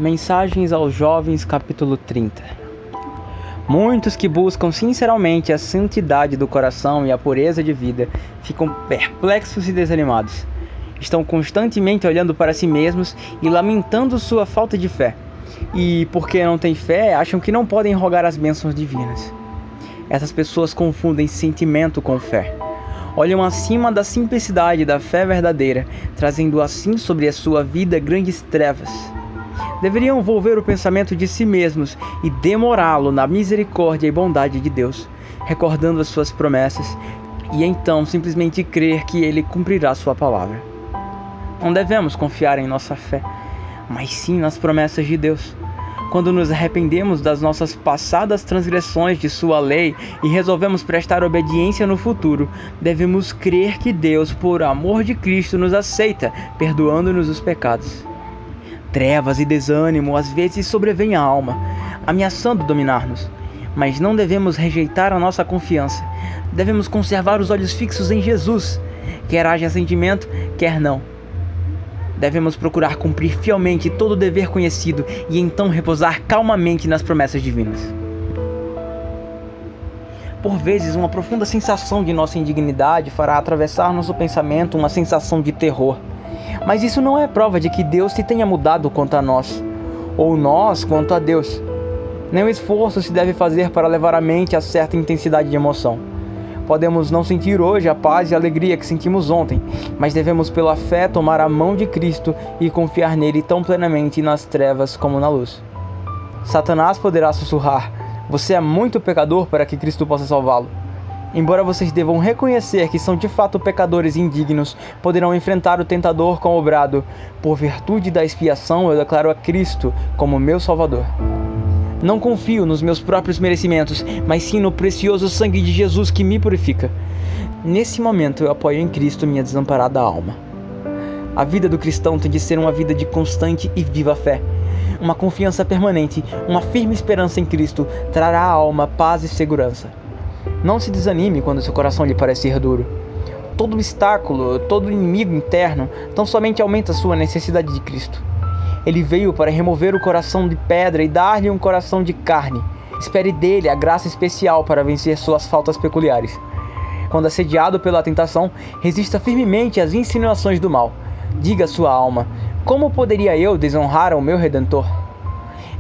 Mensagens aos Jovens, capítulo 30. Muitos que buscam sinceramente a santidade do coração e a pureza de vida ficam perplexos e desanimados. Estão constantemente olhando para si mesmos e lamentando sua falta de fé. E, porque não têm fé, acham que não podem rogar as bênçãos divinas. Essas pessoas confundem sentimento com fé. Olham acima da simplicidade da fé verdadeira, trazendo assim sobre a sua vida grandes trevas. Deveriam volver o pensamento de si mesmos e demorá-lo na misericórdia e bondade de Deus, recordando as suas promessas, e então simplesmente crer que Ele cumprirá sua palavra. Não devemos confiar em nossa fé, mas sim nas promessas de Deus. Quando nos arrependemos das nossas passadas transgressões de sua lei e resolvemos prestar obediência no futuro, devemos crer que Deus, por amor de Cristo, nos aceita, perdoando-nos os pecados. Trevas e desânimo às vezes sobrevêm à alma, ameaçando dominar-nos. Mas não devemos rejeitar a nossa confiança. Devemos conservar os olhos fixos em Jesus, quer haja sentimento, quer não. Devemos procurar cumprir fielmente todo o dever conhecido e então repousar calmamente nas promessas divinas. Por vezes, uma profunda sensação de nossa indignidade fará atravessar nosso pensamento uma sensação de terror. Mas isso não é prova de que Deus se tenha mudado quanto a nós, ou nós quanto a Deus. Nenhum esforço se deve fazer para levar a mente a certa intensidade de emoção. Podemos não sentir hoje a paz e a alegria que sentimos ontem, mas devemos pela fé tomar a mão de Cristo e confiar nele tão plenamente nas trevas como na luz. Satanás poderá sussurrar: "Você é muito pecador para que Cristo possa salvá-lo." Embora vocês devam reconhecer que são de fato pecadores indignos, poderão enfrentar o tentador com o brado: "Por virtude da expiação eu declaro a Cristo como meu Salvador." Não confio nos meus próprios merecimentos, mas sim no precioso sangue de Jesus que me purifica. Nesse momento eu apoio em Cristo minha desamparada alma. A vida do cristão tem de ser uma vida de constante e viva fé. Uma confiança permanente, uma firme esperança em Cristo trará à alma paz e segurança. Não se desanime quando seu coração lhe parecer duro. Todo obstáculo, todo inimigo interno tão somente aumenta sua necessidade de Cristo. Ele veio para remover o coração de pedra e dar-lhe um coração de carne. Espere dele a graça especial para vencer suas faltas peculiares. Quando assediado pela tentação, resista firmemente às insinuações do mal. Diga à sua alma: "Como poderia eu desonrar ao meu Redentor?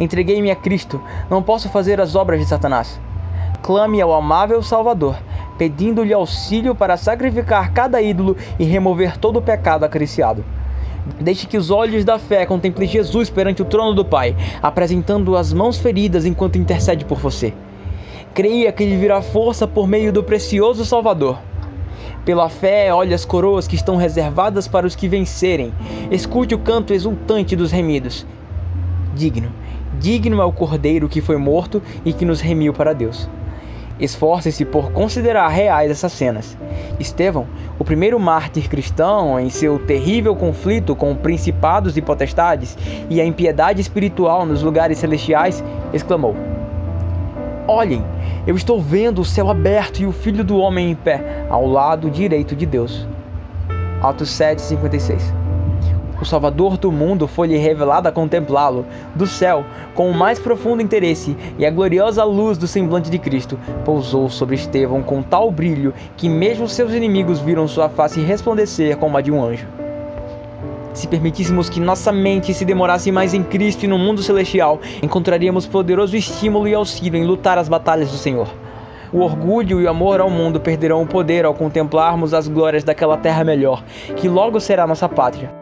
Entreguei-me a Cristo, não posso fazer as obras de Satanás." Clame ao amável Salvador, pedindo-lhe auxílio para sacrificar cada ídolo e remover todo o pecado acariciado. Deixe que os olhos da fé contemplem Jesus perante o trono do Pai, apresentando as mãos feridas enquanto intercede por você. Creia que lhe virá força por meio do precioso Salvador. Pela fé, olhe as coroas que estão reservadas para os que vencerem. Escute o canto exultante dos remidos. Digno é o Cordeiro que foi morto e que nos remiu para Deus. Esforce-se por considerar reais essas cenas. Estevão, o primeiro mártir cristão, em seu terrível conflito com principados e potestades e a impiedade espiritual nos lugares celestiais, exclamou: "Olhem, eu estou vendo o céu aberto e o Filho do Homem em pé, ao lado direito de Deus." Atos 7:56. O Salvador do mundo foi-lhe revelado a contemplá-lo, do céu, com o mais profundo interesse, e a gloriosa luz do semblante de Cristo pousou sobre Estevão com tal brilho que mesmo seus inimigos viram sua face resplandecer como a de um anjo. Se permitíssemos que nossa mente se demorasse mais em Cristo e no mundo celestial, encontraríamos poderoso estímulo e auxílio em lutar as batalhas do Senhor. O orgulho e o amor ao mundo perderão o poder ao contemplarmos as glórias daquela terra melhor, que logo será nossa pátria.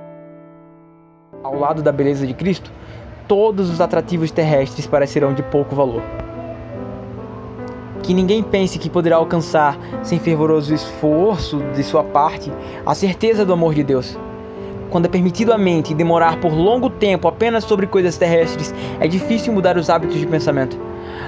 Ao lado da beleza de Cristo, todos os atrativos terrestres parecerão de pouco valor. Que ninguém pense que poderá alcançar, sem fervoroso esforço de sua parte, a certeza do amor de Deus. Quando é permitido à mente demorar por longo tempo apenas sobre coisas terrestres, é difícil mudar os hábitos de pensamento.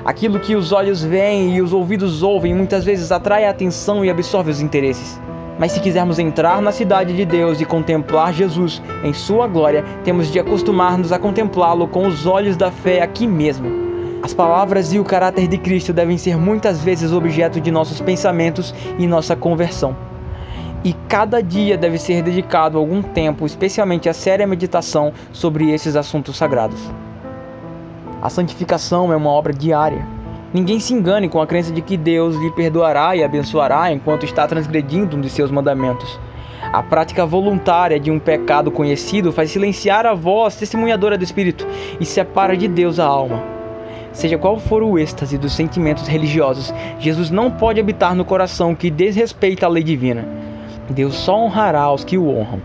Aquilo que os olhos veem e os ouvidos ouvem muitas vezes atrai a atenção e absorve os interesses. Mas se quisermos entrar na cidade de Deus e contemplar Jesus em sua glória, temos de acostumar-nos a contemplá-lo com os olhos da fé aqui mesmo. As palavras e o caráter de Cristo devem ser muitas vezes objeto de nossos pensamentos e nossa conversão. E cada dia deve ser dedicado algum tempo, especialmente à séria meditação sobre esses assuntos sagrados. A santificação é uma obra diária. Ninguém se engane com a crença de que Deus lhe perdoará e abençoará enquanto está transgredindo um de seus mandamentos. A prática voluntária de um pecado conhecido faz silenciar a voz testemunhadora do Espírito e separa de Deus a alma. Seja qual for o êxtase dos sentimentos religiosos, Jesus não pode habitar no coração que desrespeita a lei divina. Deus só honrará os que o honram.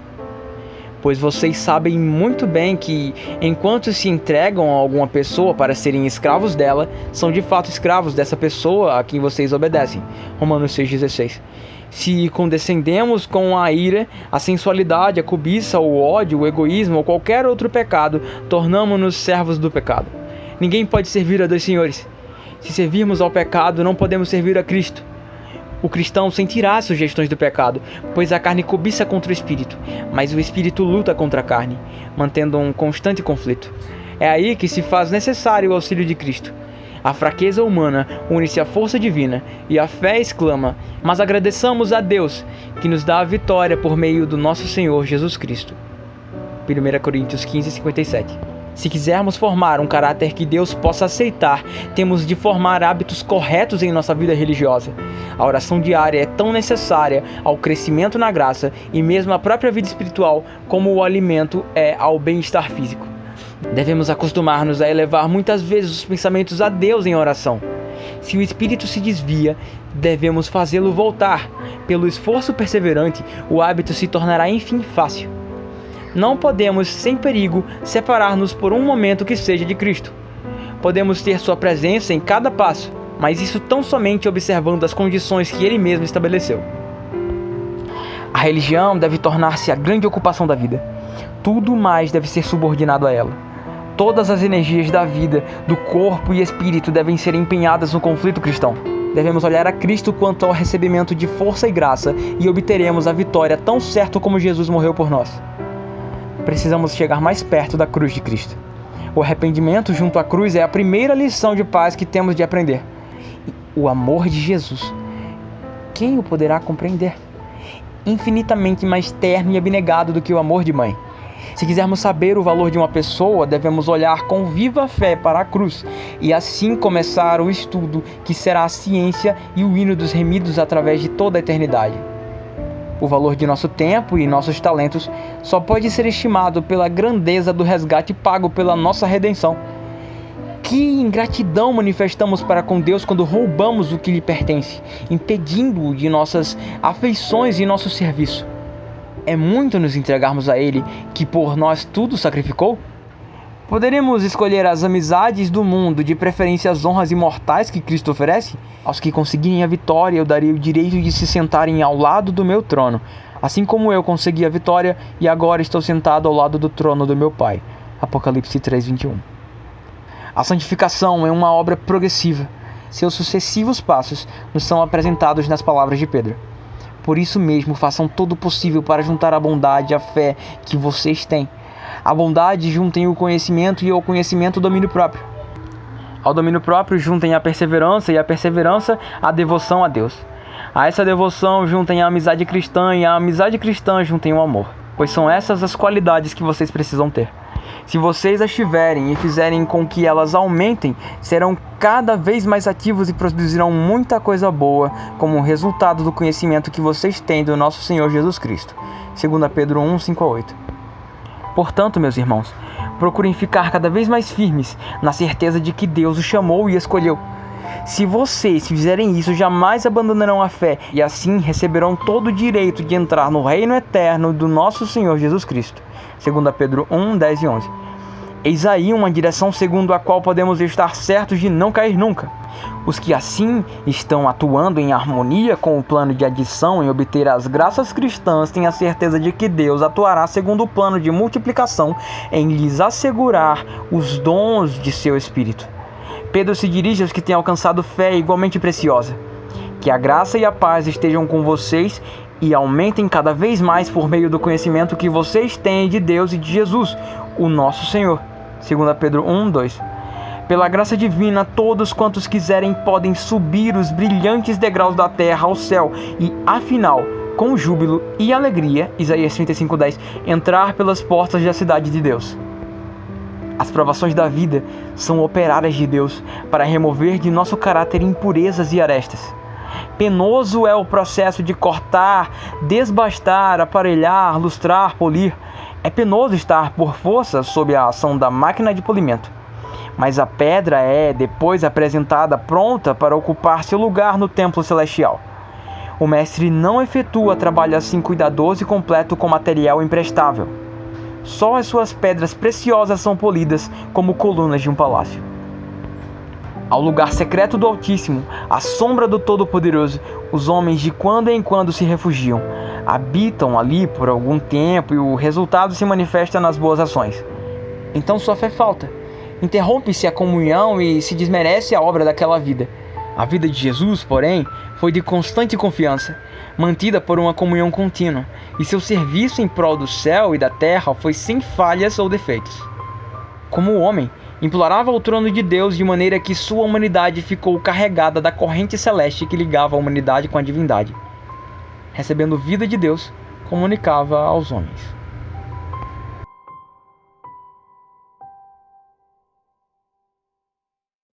Pois vocês sabem muito bem que, enquanto se entregam a alguma pessoa para serem escravos dela, são de fato escravos dessa pessoa a quem vocês obedecem. Romanos 6,16. Se condescendemos com a ira, a sensualidade, a cobiça, o ódio, o egoísmo ou qualquer outro pecado, tornamo-nos servos do pecado. Ninguém pode servir a dois senhores. Se servirmos ao pecado, não podemos servir a Cristo. O cristão sentirá as sugestões do pecado, pois a carne cobiça contra o espírito, mas o espírito luta contra a carne, mantendo um constante conflito. É aí que se faz necessário o auxílio de Cristo. A fraqueza humana une-se à força divina, e a fé exclama: mas agradeçamos a Deus, que nos dá a vitória por meio do nosso Senhor Jesus Cristo. 1 Coríntios 15:57. Se quisermos formar um caráter que Deus possa aceitar, temos de formar hábitos corretos em nossa vida religiosa. A oração diária é tão necessária ao crescimento na graça e mesmo à própria vida espiritual como o alimento é ao bem-estar físico. Devemos acostumar-nos a elevar muitas vezes os pensamentos a Deus em oração. Se o espírito se desvia, devemos fazê-lo voltar. Pelo esforço perseverante, o hábito se tornará enfim fácil. Não podemos, sem perigo, separar-nos por um momento que seja de Cristo. Podemos ter sua presença em cada passo, mas isso tão somente observando as condições que Ele mesmo estabeleceu. A religião deve tornar-se a grande ocupação da vida. Tudo mais deve ser subordinado a ela. Todas as energias da vida, do corpo e espírito devem ser empenhadas no conflito cristão. Devemos olhar a Cristo quanto ao recebimento de força e graça e obteremos a vitória tão certo como Jesus morreu por nós. Precisamos chegar mais perto da cruz de Cristo. O arrependimento junto à cruz é a primeira lição de paz que temos de aprender. O amor de Jesus, quem o poderá compreender? Infinitamente mais terno e abnegado do que o amor de mãe. Se quisermos saber o valor de uma pessoa, devemos olhar com viva fé para a cruz e assim começar o estudo que será a ciência e o hino dos remidos através de toda a eternidade. O valor de nosso tempo e nossos talentos só pode ser estimado pela grandeza do resgate pago pela nossa redenção. Que ingratidão manifestamos para com Deus quando roubamos o que lhe pertence, impedindo-o de nossas afeições e nosso serviço. É muito nos entregarmos a Ele, que por nós tudo sacrificou? Poderemos escolher as amizades do mundo, de preferência as honras imortais que Cristo oferece? Aos que conseguirem a vitória, eu darei o direito de se sentarem ao lado do meu trono, assim como eu consegui a vitória e agora estou sentado ao lado do trono do meu Pai. Apocalipse 3:21. A santificação é uma obra progressiva. Seus sucessivos passos nos são apresentados nas palavras de Pedro. Por isso mesmo, façam todo o possível para juntar a bondade e a fé que vocês têm. A bondade juntem o conhecimento e ao conhecimento o domínio próprio. Ao domínio próprio juntem a perseverança e a perseverança a devoção a Deus. A essa devoção juntem a amizade cristã e a amizade cristã juntem o amor. Pois são essas as qualidades que vocês precisam ter. Se vocês as tiverem e fizerem com que elas aumentem, serão cada vez mais ativos e produzirão muita coisa boa como resultado do conhecimento que vocês têm do nosso Senhor Jesus Cristo. 2 Pedro 1:5-8. Portanto, meus irmãos, procurem ficar cada vez mais firmes na certeza de que Deus os chamou e escolheu. Se vocês fizerem isso, jamais abandonarão a fé e assim receberão todo o direito de entrar no reino eterno do nosso Senhor Jesus Cristo. 2 Pedro 1:10-11. Eis aí uma direção segundo a qual podemos estar certos de não cair nunca. Os que assim estão atuando em harmonia com o plano de adição em obter as graças cristãs têm a certeza de que Deus atuará segundo o plano de multiplicação em lhes assegurar os dons de seu Espírito. Pedro se dirige aos que têm alcançado fé igualmente preciosa. Que a graça e a paz estejam com vocês e aumentem cada vez mais por meio do conhecimento que vocês têm de Deus e de Jesus, o nosso Senhor. 2 Pedro 1:2. Pela graça divina, todos quantos quiserem podem subir os brilhantes degraus da terra ao céu e, afinal, com júbilo e alegria, Isaías 35:10, entrar pelas portas da cidade de Deus. As provações da vida são operárias de Deus para remover de nosso caráter impurezas e arestas. Penoso é o processo de cortar, desbastar, aparelhar, lustrar, polir. É penoso estar por força sob a ação da máquina de polimento. Mas a pedra é, depois apresentada, pronta para ocupar seu lugar no templo celestial. O mestre não efetua trabalho assim cuidadoso e completo com material imprestável. Só as suas pedras preciosas são polidas como colunas de um palácio. Ao lugar secreto do Altíssimo, à sombra do Todo-Poderoso, os homens de quando em quando se refugiam. Habitam ali por algum tempo e o resultado se manifesta nas boas ações. Então sua fé falta. Interrompe-se a comunhão e se desmerece a obra daquela vida. A vida de Jesus, porém, foi de constante confiança, mantida por uma comunhão contínua, e seu serviço em prol do céu e da terra foi sem falhas ou defeitos. Como homem, implorava ao trono de Deus de maneira que sua humanidade ficou carregada da corrente celeste que ligava a humanidade com a divindade. Recebendo vida de Deus, comunicava aos homens.